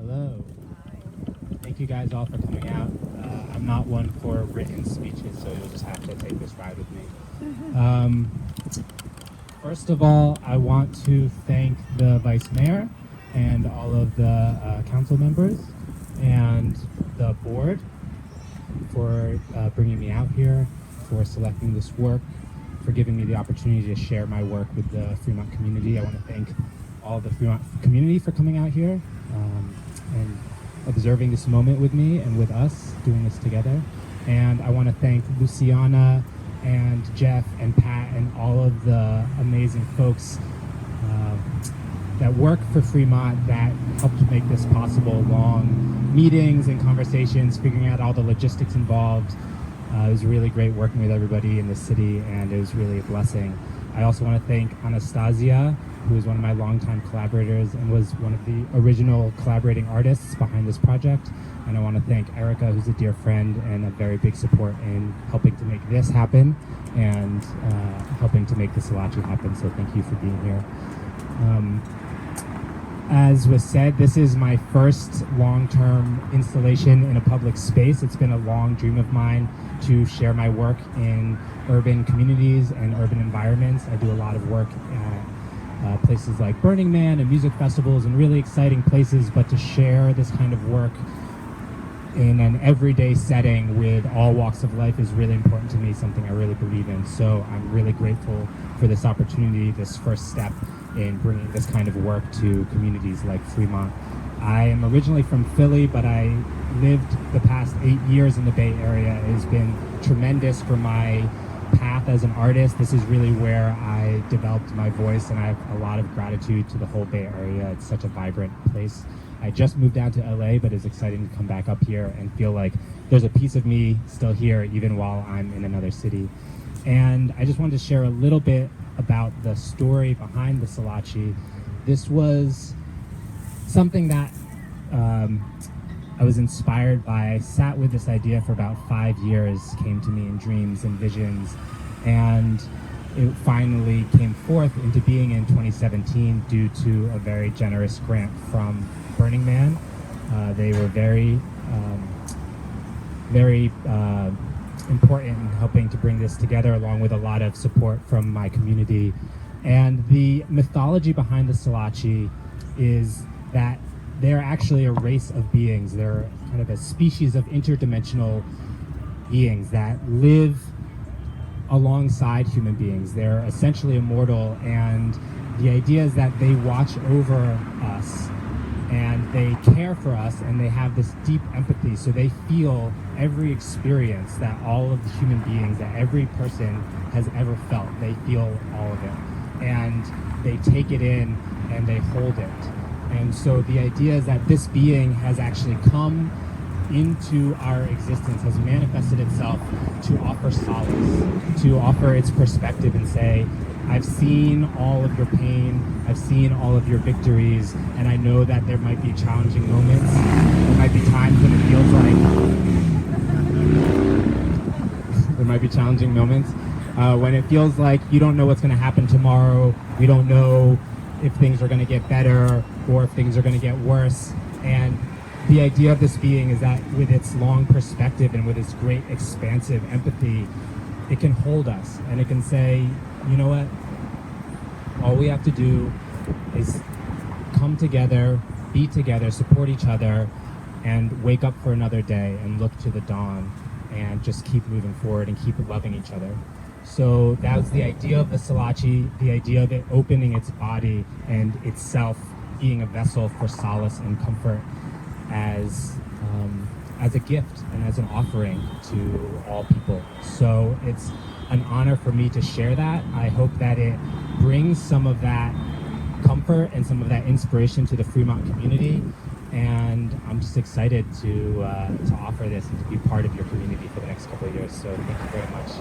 Hello. Thank you guys all for coming out. I'm not one for written speeches, so you'll just have to take this ride with me. First of all, I want to thank the Vice Mayor and all of the council members and the board for bringing me out here, for selecting this work, for giving me the opportunity to share my work with the Fremont community. I want to thank all the Fremont community for coming out here and observing this moment with me and with us doing this together. And I want to thank Luciana and Jeff and Pat and all of the amazing folks that work for Fremont that helped make this possible. Long meetings and conversations, figuring out all the logistics involved. It was really great working with everybody in the city, and it was really a blessing. I also want to thank Anastasia, who is one of my longtime collaborators and was one of the original collaborating artists behind this project. And I want to thank Erica, who's a dear friend and a very big support in helping to make this happen and helping to make the Solacii happen. So thank you for being here. As was said, this is my first long-term installation in a public space. It's been a long dream of mine to share my work in urban communities and urban environments. I do a lot of work at places like Burning Man and music festivals and really exciting places, but to share this kind of work in an everyday setting with all walks of life is really important to me, something I really believe in. So I'm really grateful for this opportunity, this first step in bringing this kind of work to communities like Fremont. I am originally from Philly, but I lived the past 8 years in the Bay Area. It has been tremendous for my path as an artist. This is really where I developed my voice, and I have a lot of gratitude to the whole Bay Area. It's such a vibrant place. I just moved down to LA, but it's exciting to come back up here and feel like there's a piece of me still here, even while I'm in another city. And I just wanted to share a little bit about the story behind the Solacii. This was something that I was inspired by. I sat with this idea for about 5 years, came to me in dreams and visions, and it finally came forth into being in 2017 due to a very generous grant from Burning Man. They were very important in helping to bring this together, along with a lot of support from my community. And the mythology behind the Solacii is that they're actually a race of beings. They're kind of a species of interdimensional beings that live alongside human beings. They're essentially immortal, and the idea is that they watch over us and they care for us, and they have this deep empathy, so they feel every experience that all of the human beings, that every person has ever felt. They feel all of it, and they take it in and they hold it. And so the idea is that this being has actually come into our existence, has manifested itself to offer solace, to offer its perspective and say, I've seen all of your pain, I've seen all of your victories, and I know that there might be challenging moments. There might be times when it feels like there might be challenging moments when it feels like you don't know what's going to happen tomorrow. You don't know if things are going to get better or if things are going to get worse. And the idea of this being is that with its long perspective and with its great expansive empathy, it can hold us and it can say, you know what, all we have to do is come together, be together, support each other, and wake up for another day and look to the dawn and just keep moving forward and keep loving each other. So that was the idea of the Solacii, the idea of it opening its body and itself being a vessel for solace and comfort as a gift and as an offering to all people. So it's an honor for me to share that. I hope that it brings some of that comfort and some of that inspiration to the Fremont community. And I'm just excited to offer this and to be part of your community for the next couple of years. So thank you very much.